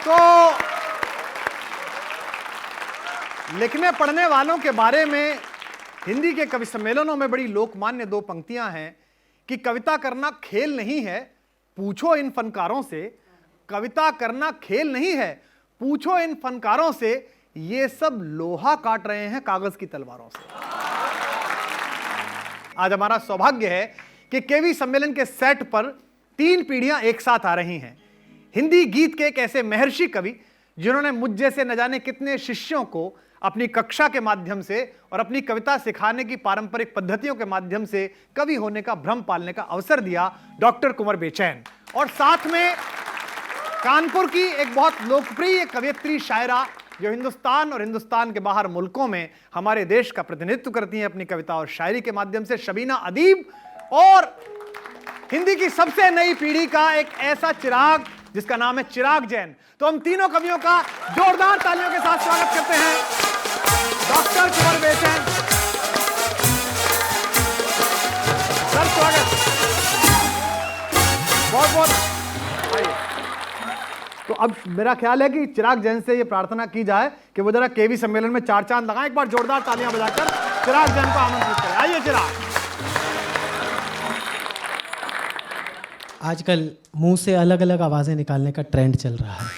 तो लिखने पढ़ने वालों के बारे में हिंदी के कवि सम्मेलनों में बड़ी लोकमान्य दो पंक्तियां हैं कि कविता करना खेल नहीं है, पूछो इन फनकारों से। कविता करना खेल नहीं है, पूछो इन फनकारों से, ये सब लोहा काट रहे हैं कागज की तलवारों से। आज हमारा सौभाग्य है कि केवी सम्मेलन के सेट पर 3 पीढ़ियां एक साथ आ रही हैं। हिंदी गीत के एक ऐसे महर्षि कवि जिन्होंने मुझ जैसे न जाने कितने शिष्यों को अपनी कक्षा के माध्यम से और अपनी कविता सिखाने की पारंपरिक पद्धतियों के माध्यम से कवि होने का भ्रम पालने का अवसर दिया, डॉक्टर कुंवर बेचैन। और साथ में कानपुर की एक बहुत लोकप्रिय कवयित्री शायरा जो हिंदुस्तान और हिंदुस्तान के बाहर मुल्कों में हमारे देश का प्रतिनिधित्व करती हैं अपनी कविता और शायरी के माध्यम से, शबीना अदीब। और हिंदी की सबसे नई पीढ़ी का एक ऐसा चिराग जिसका नाम है चिराग जैन। तो हम तीनों कवियों का जोरदार तालियों के साथ स्वागत करते हैं, डॉक्टर कुंवर बेचैन सर, स्वागत, बहुत बहुत आइए। तो अब मेरा ख्याल है कि चिराग जैन से ये प्रार्थना की जाए कि वो जरा केवी सम्मेलन में 4 चांद लगाएं। एक बार जोरदार तालियां बजाकर चिराग जैन को आमंत्रित करें। आइए चिराग। आजकल मुंह से अलग अलग आवाज़ें निकालने का ट्रेंड चल रहा है।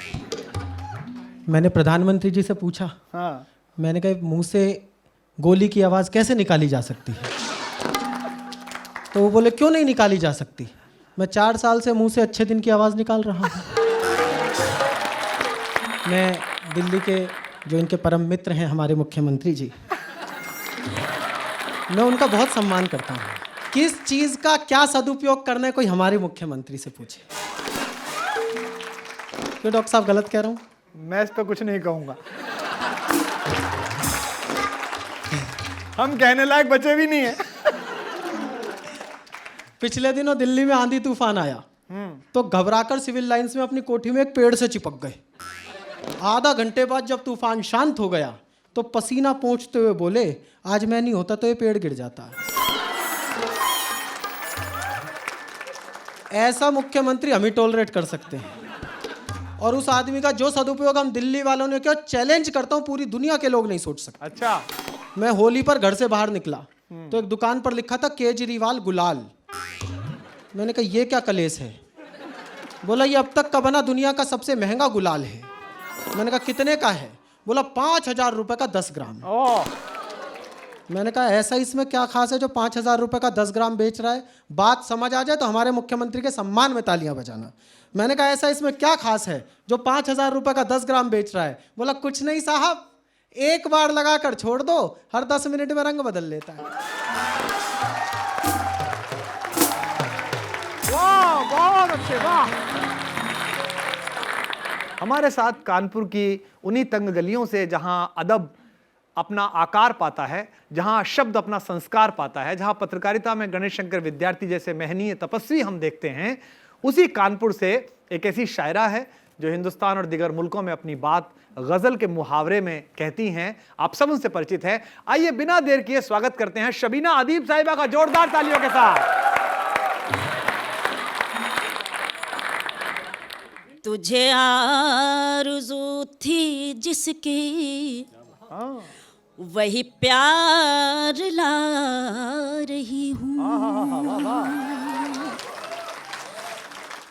मैंने प्रधानमंत्री जी से पूछा, हाँ, मैंने कहा मुंह से गोली की आवाज़ कैसे निकाली जा सकती है? तो वो बोले क्यों नहीं निकाली जा सकती? मैं 4 साल से मुंह से अच्छे दिन की आवाज़ निकाल रहा हूँ। मैं दिल्ली के जो इनके परम मित्र हैं हमारे मुख्यमंत्री जी, मैं उनका बहुत सम्मान करता हूँ। किस चीज़ का क्या सदुपयोग करना है कोई हमारे मुख्यमंत्री से पूछे। क्यों डॉक्टर साहब, गलत कह रहा हूँ? मैं इस पर कुछ नहीं कहूंगा। हम कहने लायक बचे भी नहीं है। पिछले दिनों दिल्ली में आंधी तूफान आया तो घबराकर सिविल लाइंस में अपनी कोठी में एक पेड़ से चिपक गए। आधा घंटे बाद जब तूफान शांत हो गया तो पसीना पोंछते हुए बोले, आज मैं नहीं होता तो ये पेड़ गिर जाता। ऐसा मुख्यमंत्री हम ही टॉलरेट कर सकते हैं। और उस आदमी का जो सदुपयोग हम दिल्ली वालों ने किया, चैलेंज करता हूं पूरी दुनिया के लोग नहीं सोच सकते। अच्छा, मैं होली पर घर से बाहर निकला तो एक दुकान पर लिखा था केजरीवाल गुलाल। मैंने कहा ये क्या कलेस है? बोला ये अब तक का बना दुनिया का सबसे महंगा गुलाल है। मैंने कहा कितने का है? बोला 5,000 रुपए का 10 ग्राम। मैंने कहा ऐसा इसमें क्या खास है जो 5,000 रुपए का 10 ग्राम बेच रहा है? बात समझ आ जाए तो हमारे मुख्यमंत्री के सम्मान में तालियां बजाना। मैंने कहा ऐसा इसमें क्या खास है जो 5,000 रुपए का 10 ग्राम बेच रहा है? बोला कुछ नहीं साहब, एक बार लगाकर छोड़ दो, हर 10 मिनट में रंग बदल लेता है। वाह, बहुत अच्छे, वाह। हमारे साथ कानपुर की उन्हीं तंग गलियों से जहां अदब अपना आकार पाता है, जहां शब्द अपना संस्कार पाता है, जहां पत्रकारिता में गणेश शंकर विद्यार्थी जैसे महनीय तपस्वी हम देखते हैं, उसी कानपुर से एक ऐसी शायरा है जो हिंदुस्तान और दिगर मुल्कों में अपनी बात गजल के मुहावरे में कहती हैं। आप सब उनसे परिचित हैं। आइए बिना देर किए स्वागत करते हैं शबीना अदीब साहिबा का जोरदार तालियों के साथ। तुझे आरज़ू थी जिसकी वही प्यार ला रही हूँ।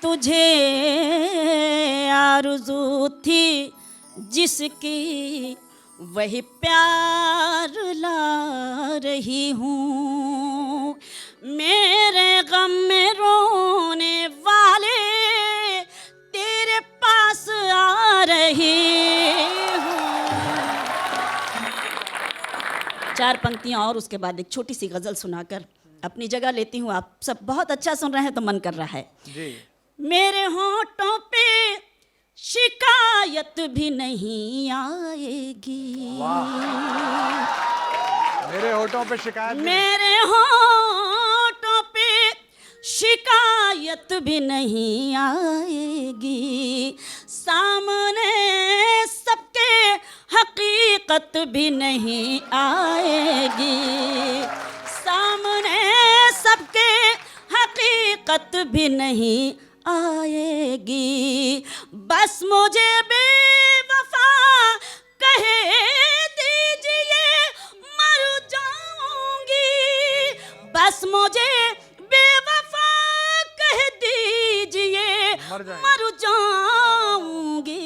तुझे आरज़ू थी जिसकी वही प्यार ला रही हूँ। मेरे गम में रोने वाले तेरे पास आ रही हूँ। 4 पंक्तियाँ और उसके बाद एक छोटी सी गज़ल सुनाकर अपनी जगह लेती हूँ। आप सब बहुत अच्छा सुन रहे हैं तो मन कर रहा है जी। मेरे होठों पे शिकायत भी नहीं आएगी। मेरे होठों पे शिकायत, मेरे होठों पे शिकायत भी नहीं आएगी। सामने सबके हकीकत भी नहीं आएगी। सामने सबके हकीकत भी नहीं आएगी। बस मुझे बेवफा कह दीजिए मर जाऊंगी, बस मुझे बेवफा कह दीजिए मर जाऊंगी,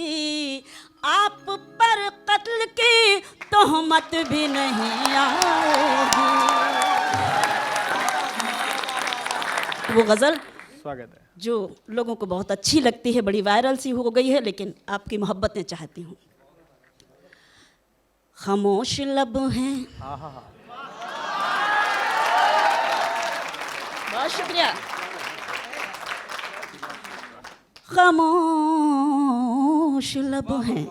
आप पर कत्ल की तोहमत भी नहीं आएगी। वो गजल स्वागत है। जो लोगों को बहुत अच्छी लगती है, बड़ी वायरल सी हो गई है, लेकिन आपकी मोहब्बतें चाहती हूँ। खामोश लब हैं, बहुत शुक्रिया। खामोश लब हैं,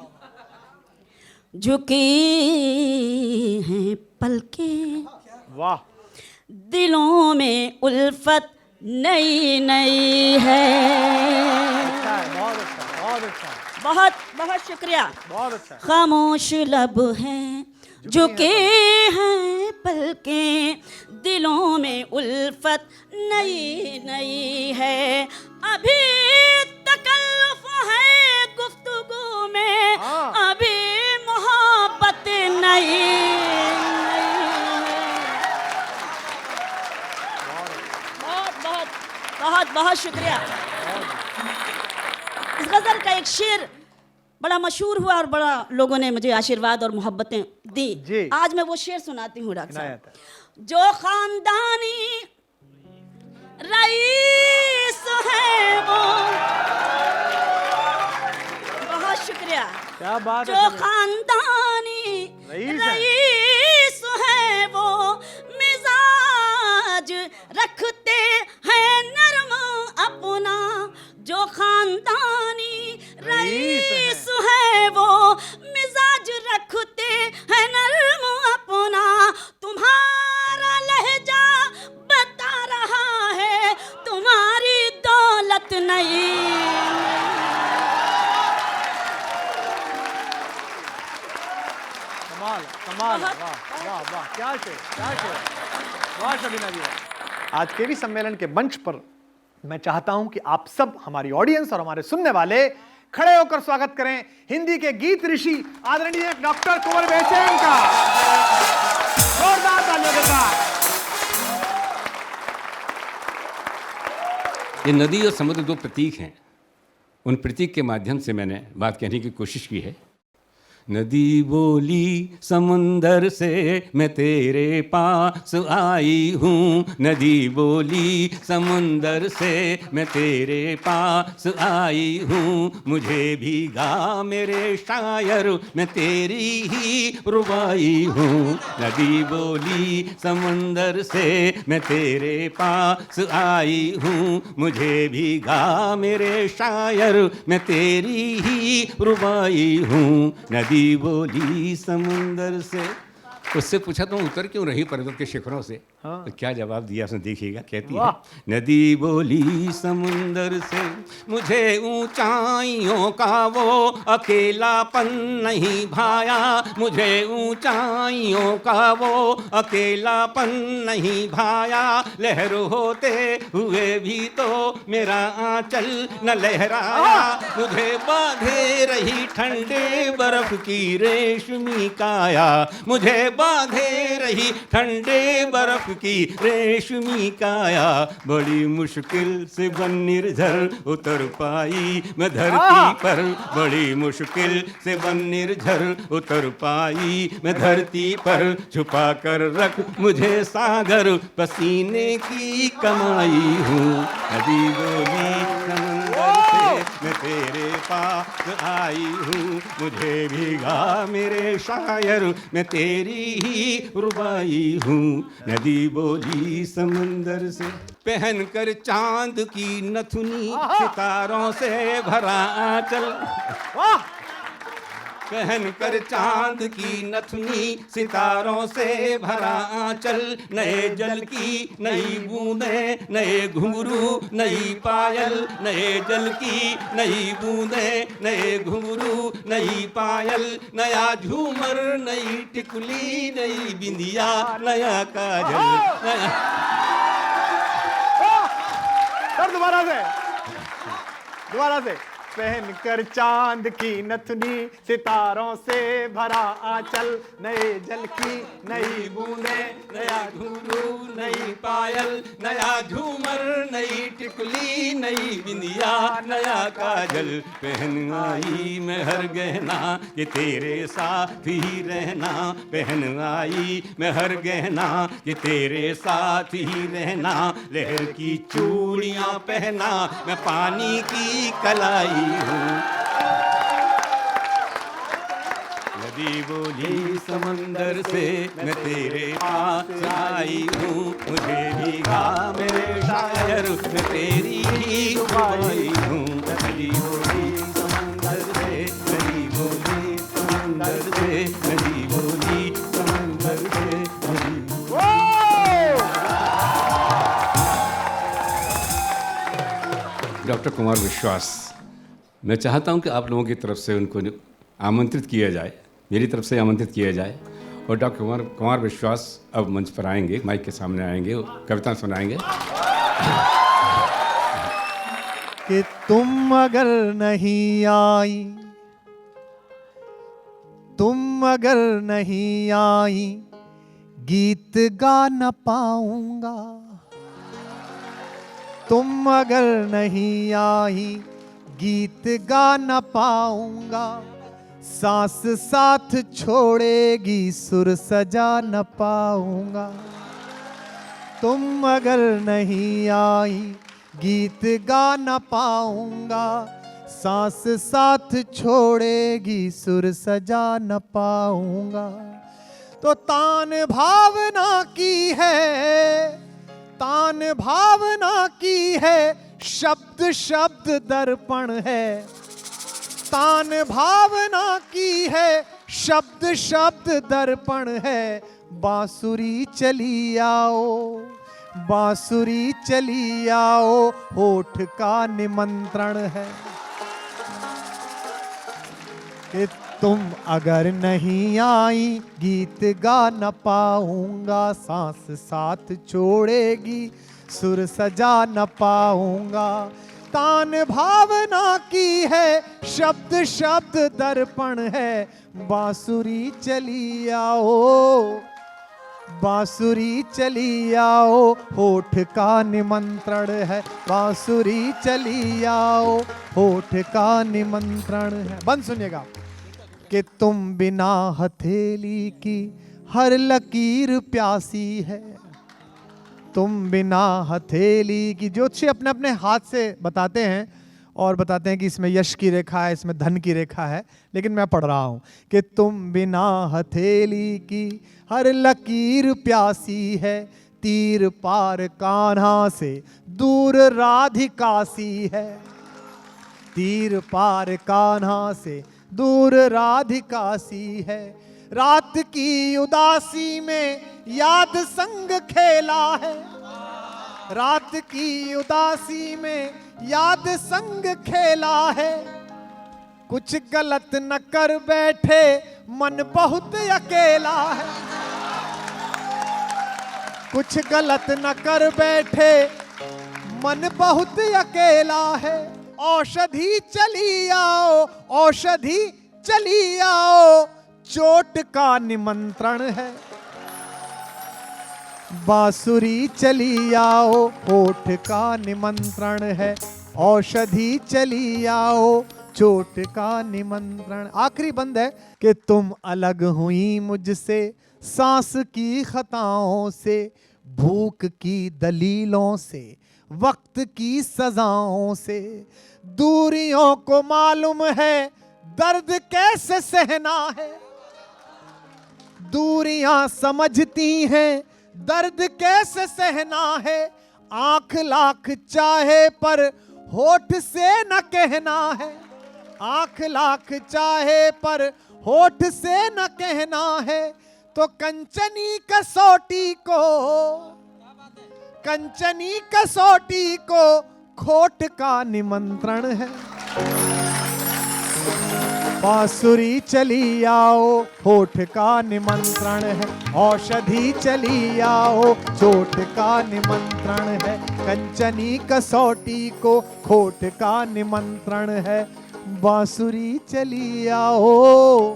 झुकी हैं पलकें, वाह, दिलों में उल्फत नई नई है। अच्छा है, बहुत अच्छा, बहुत अच्छा, बहुत बहुत शुक्रिया। बहुत अच्छा। खामोश लब हैं, झुके हैं पलकें, दिलों में उल्फत नई नई है, अभी तकल्लुफ है गुफ्तगू में, अभी मोहब्बत नई बहुत बहुत शुक्रिया। इस गजल का एक शेर बड़ा मशहूर हुआ और बड़ा लोगों ने मुझे आशीर्वाद और मोहब्बतें दी। जी। आज मैं वो शेर सुनाती हूँ डॉक्टर सुनाया साहब। जो खानदानी रईस है वो, बहुत शुक्रिया। क्या बात जो है। खानदानी रईस है। रईस है वो, मिजाज रखते हैं नरम अपना, जो खानदानी रईस है वो, मिजाज रखते हैं नरम अपना, तुम्हारा लहजा बता रहा है तुम्हारी दौलत नहीं। कमाल कमाल, वाह वाह वाह, क्या शेर, क्या शेर, वाह शबीना जी। आज के भी सम्मेलन के मंच पर मैं चाहता हूं कि आप सब, हमारी ऑडियंस और हमारे सुनने वाले, खड़े होकर स्वागत करें हिंदी के गीत ऋषि आदरणीय डॉक्टर कुंवर बेचैन का। जोरदार तालियों के साथ। ये नदी और समुद्र दो प्रतीक हैं, उन प्रतीक के माध्यम से मैंने बात कहने की कोशिश की है। नदी बोली समुंदर से मैं तेरे पास आई हूँ, नदी बोली समुंदर से मैं तेरे पास आई हूँ, मुझे भीगा मेरे शायर मैं तेरी ही रुबाई हूँ। नदी बोली समुंदर से मैं तेरे पास आई हूँ, मुझे भीगा मेरे शायर मैं तेरी ही रुबाई हूँ। नदी बोली समुंदर से। उससे पूछा तो उतर क्यों रही पर्वत के शिखरों से, तो क्या जवाब दिया उसने, देखिएगा। कहती है, नदी बोली समुंदर से मुझे ऊंचाइयों का वो अकेलापन नहीं भाया, मुझे ऊंचाइयों का वो अकेलापन नहीं भाया, लहर होते हुए भी तो मेरा आंचल न लहराया, मुझे बांधे रही ठंडे बर्फ की रेशमी काया, मुझे बांधे रही ठंडे बर्फ की रेशमी काया, बड़ी मुश्किल से बन निर्झर उतर पाई मैं धरती पर, बड़ी मुश्किल से बन निर्झर उतर पाई मैं धरती पर, छुपा कर रख मुझे सागर पसीने की कमाई हूँ। नदी बोली समुंदर से मैं तेरे पास आई हूँ, मुझे भीगा मेरे शायर मैं तेरी ही रुबाई हूँ। नदी बोली समुंदर से पहन कर चांद की नथुनी सितारों से भरा आंचल, पहन कर चांद की नथुनी सितारों से भरा आंचल, नए जल की नई बूंदें नए घुंघरू नई पायल, नए जल की नई बूंदें नए घुंघरू नई पायल, नया झूमर नई टिकुली नई बिंदिया नया काजल, नया। सर दोबारा से पहन कर चांद की नथनी, सितारों से भरा आंचल, नए जल की नई बूंदे, नया घुंघरू, नई पायल, नया झूमर, नई टिकुली, नई बिंदिया, नया काजल पहन आई मैं हर गहना कि तेरे साथ ही रहना, पहन आई मैं हर गहना कि तेरे साथ ही रहना, लहर की चूड़ियां पहना मैं पानी की कलाई हूँ, नदी बोली समंदर से मैं तेरे पास आई हूँ, मुझे भीगा मेरे शायर मैं तेरी ही दुआई हूँ, नदी बोली समंदर से, नदी बोली समंदर से, नदी बोली समंदर से, नदी। डॉक्टर कुमार विश्वास, मैं चाहता हूं कि आप लोगों की तरफ से उनको आमंत्रित किया जाए, मेरी तरफ से आमंत्रित किया जाए, और डॉक्टर कुमार विश्वास अब मंच पर आएंगे, माइक के सामने आएंगे, कविता सुनाएंगे। कि तुम अगर नहीं आई, तुम अगर नहीं आई, गीत गा न पाऊंगा, तुम अगर नहीं आई, गीत गा न पाऊंगा, सांस साथ छोड़ेगी, सुर सजा न पाऊंगा, तुम अगर नहीं आई, गीत गा न पाऊंगा, सांस साथ छोड़ेगी, सुर सजा न पाऊंगा। तो तान भावना की है, तान भावना की है, शब्द शब्द दर्पण है, तान भावना की है, शब्द शब्द दर्पण है, बांसुरी चली आओ, बांसुरी चली आओ, होठ का निमंत्रण है कि तुम अगर नहीं आई, गीत गा न पाऊंगा, सांस साथ छोड़ेगी, सुर सजा न पाऊंगा, तान भावना की है, शब्द शब्द दर्पण है, बांसुरी चली आओ, बांसुरी चली आओ, होठ का निमंत्रण है, बांसुरी चली आओ, होठ का निमंत्रण है। बंद सुनिएगा कि तुम बिना हथेली की हर लकीर प्यासी है, तुम बिना हथेली की, ज्योतिषी अपने अपने हाथ से बताते हैं और बताते हैं कि इसमें यश की रेखा है, इसमें धन की रेखा है, लेकिन मैं पढ़ रहा हूं कि तुम बिना हथेली की हर लकीर प्यासी है, तीर पार कान्हा से दूर राधिका सी है, तीर पार कान्हा से दूर राधिका सी है, रात की उदासी में याद संग खेला है, रात की उदासी में याद संग खेला है, कुछ गलत न कर बैठे, मन बहुत अकेला है, कुछ गलत न कर बैठे, मन बहुत अकेला है, औषधि चली आओ, औषधि चली आओ, चोट का निमंत्रण है, बांसुरी चली आओ, होठ का निमंत्रण है, औषधि चली आओ, चोट का निमंत्रण। आखिरी बंद है कि तुम अलग हुई मुझसे, सांस की खताओं से, भूख की दलीलों से, वक्त की सजाओं से, दूरियों को मालूम है दर्द कैसे सहना है, दूरियां समझती हैं दर्द कैसे सहना है, आंख लाख चाहे पर होठ से न कहना है, आंख लाख चाहे पर होठ से न कहना है, तो कंचनी कसौटी को, कंचनी कसौटी को खोट का निमंत्रण है, बांसुरी चली आओ, होठ का निमंत्रण है, औषधि चली आओ, चोट का निमंत्रण है, कंचनी कसौटी को खोट का निमंत्रण है, बांसुरी चली आओ,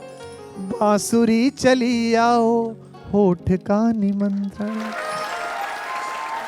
बांसुरी चली आओ, होठ का निमंत्रण।